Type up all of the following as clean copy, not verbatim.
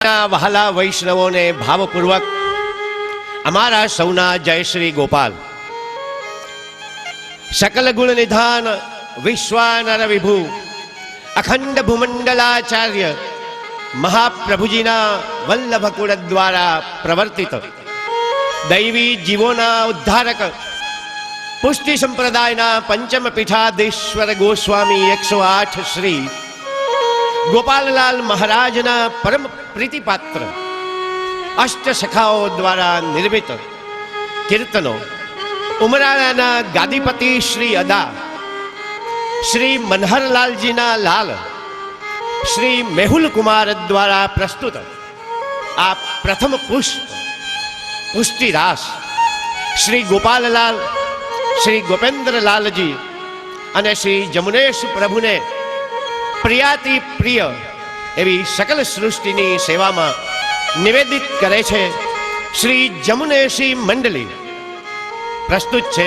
વહાલા વૈષ્ણવોને ભાવપૂર્વક અમારા સૌના જય શ્રી ગોપાલ. સકલ ગુણ નિધાન વિશ્વાનર વિભુ અખંડ ભૂમંડલાચાર્ય મહાપ્રભુજીના વલ્લભકુળ દ્વારા પ્રવર્તિત દૈવી જીવોના ઉદ્ધારક પુષ્ટિ સંપ્રદાયના પંચમ પીઠાધીશ્વર ગોસ્વામી 108 શ્રી ગોપાલલાલ મહારાજના પરમ પ્રીતિપાત્ર અષ્ટ સખાઓ દ્વારા નિર્મિત કીર્તનો ઉમરાળાના ગાદીપતિ શ્રી અદા, શ્રી મનહરલાલજીના લાલ, શ્રી મેહુલ કુમાર દ્વારા પ્રસ્તુત આ પ્રથમ પુષ્પ પુષ્ટિરાસ શ્રી ગોપાલલાલ, શ્રી ગોપેન્દ્રલાલજી અને શ્રી જમુનેશ પ્રભુને પ્રિયાતિ પ્રિય એવી સકલ સૃષ્ટિની સેવામાં નિવેદિત કરે છે શ્રી જમુનેશી મંડળી. પ્રસ્તુત છે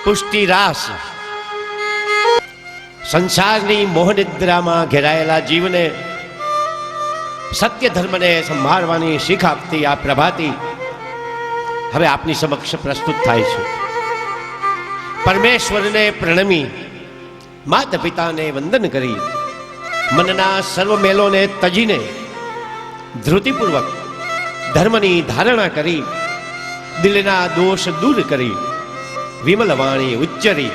પુષ્ટિરાસ. સંસારની મોહનિદ્રામાં ઘેરાયેલા જીવને સત્ય ધર્મને સંભાળવાની શીખ આપતી આ પ્રભાતી હવે આપની સમક્ષ પ્રસ્તુત થાય છે. પરમેશ્વરને પ્રણમી, માતા પિતાને વંદન કરી, મનના સર્વ મેલોને તજીને ધૃતિપૂર્વક ધર્મની ધારણા કરી, દિલના દોષ દૂર કરી, વિમલ વાણી ઉચ્ચરી,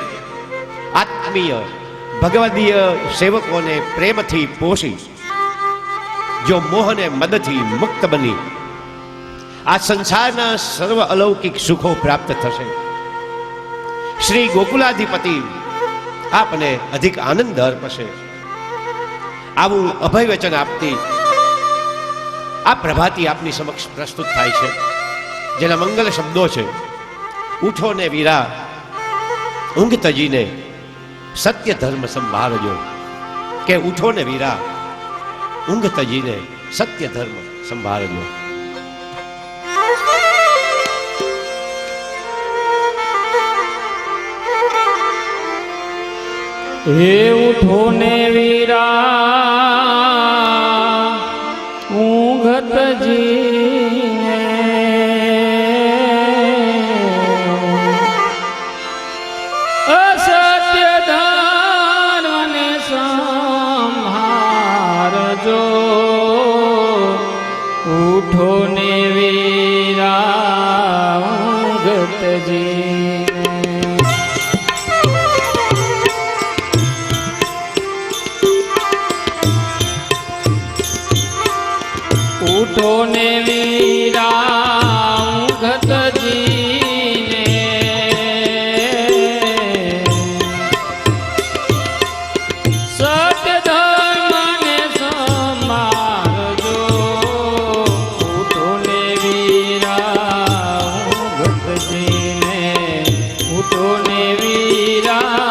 આત્મીય ભગવદીય સેવકોને પ્રેમથી પોષી, જો મોહને મદથી મુક્ત બની આ સંસારના સર્વ અલૌકિક સુખો પ્રાપ્ત થશે. શ્રી ગોકુલાધિપતિ આપને અધિક આનંદ અર્પશે. આવું અભય વચન આપતી આ પ્રભાતી આપની સમક્ષ પ્રસ્તુત થાય છે, જેના મંગલ શબ્દો છે: ઉઠો ને વીરા, ઊંઘ તજીને સત્ય ધર્મ સંભાળજો. કે ઉઠો ને વીરા, ઊંઘ તજીને સત્ય ધર્મ સંભાળજો. હે ઉઠો ને વીરા, ઊંઘ તજીને અસત્ય ધર્મને સંહારજો. ઉઠો ને વીરા, ઊંઘ તજીને ઉઠો ને વીરા, ઊંઘ તજીને સત્ય ધર્મને સંભાળજો. ઉઠો ને વીરા, ઊંઘ તજીને, ઉઠો ને વીરા.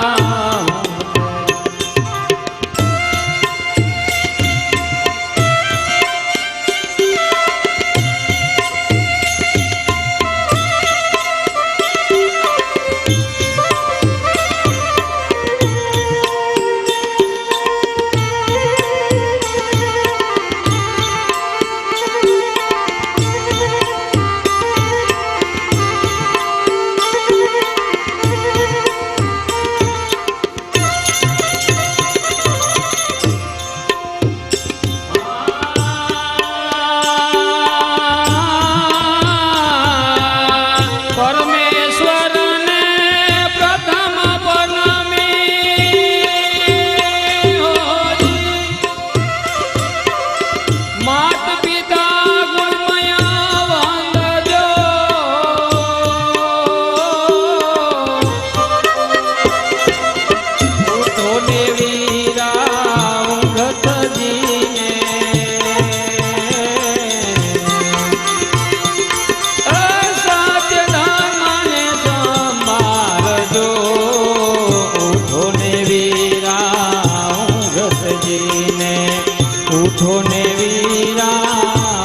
ઉઠો ને વીરા,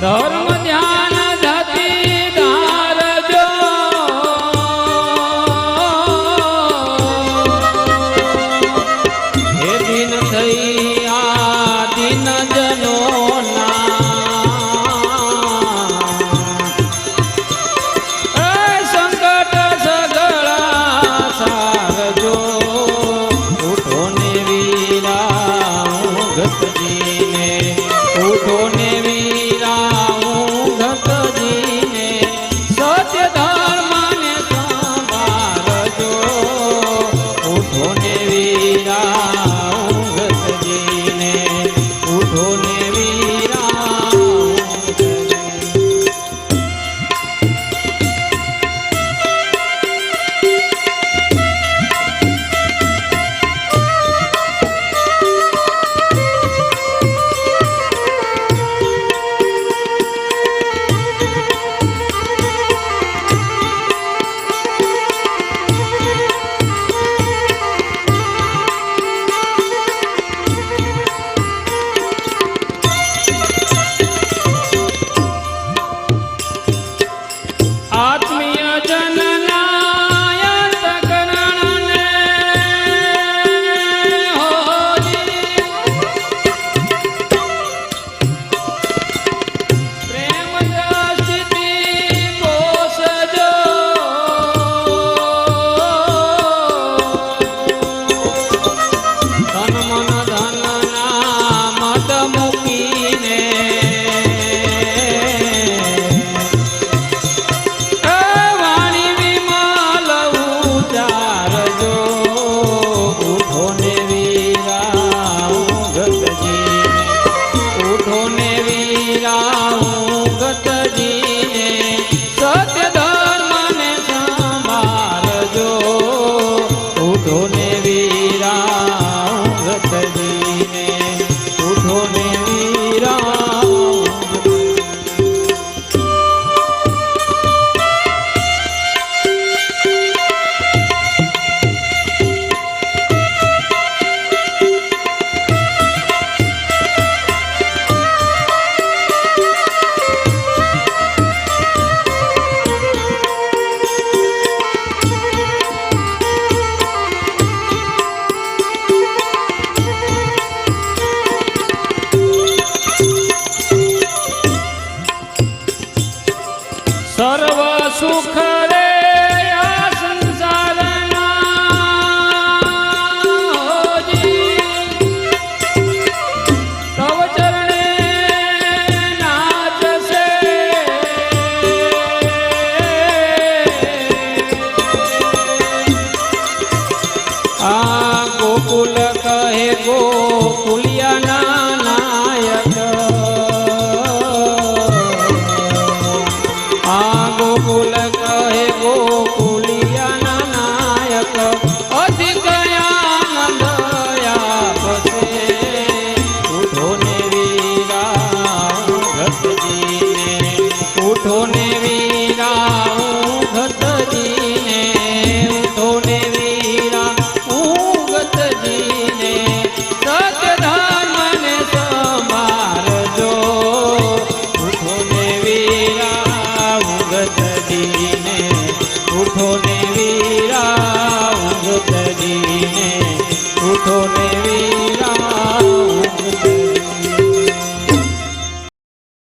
ધર્મ ધ્યાન ધતિ ધારજો હે દિન થઈ આ દિન જનોના સંકટ સગળા સારજો ઉઠો ને વીરા ગતજીને ઉઠો ને વીરા ગતજીને સત્ય ધર્મને સંભાળજો ઉઠો ને વીરા ગતજીને ઉઠો ને વીરા આત્મીય જનના અંતઃકરણને હોજી પ્રેમ દ્રષ્ટિથી પોષજો તન મન ધનના મત મૂકીને વાણી વિમલ ઉચારજો ઉઠો ને વીરા ગતજીને ઉઠો ને વીરા ગતજીને સત્ય ધર્મને સંભાળજો ઉઠો ને વીરા ગતજીને ઉઠો ને વીરા સર્વ સુખ રે આ સંસારના હોજી તવ ચરણે નાચશે આ ગોકુલ કહે ગોકુલિયાના નાયક આ ગોકુલ કહે ગોકુલિયાના નાયક અધિક આનંદ આપશે ઉઠો ને વીરા ગતજીને ઉઠો ને વીરા ગતજીને ઉઠો ને વીરા ગતજીને સત્ય ધર્મને સંભાળજો ઉઠો ને વીરા ગતજીને ઉઠો ને વીરા ગતજીને ઉઠો ને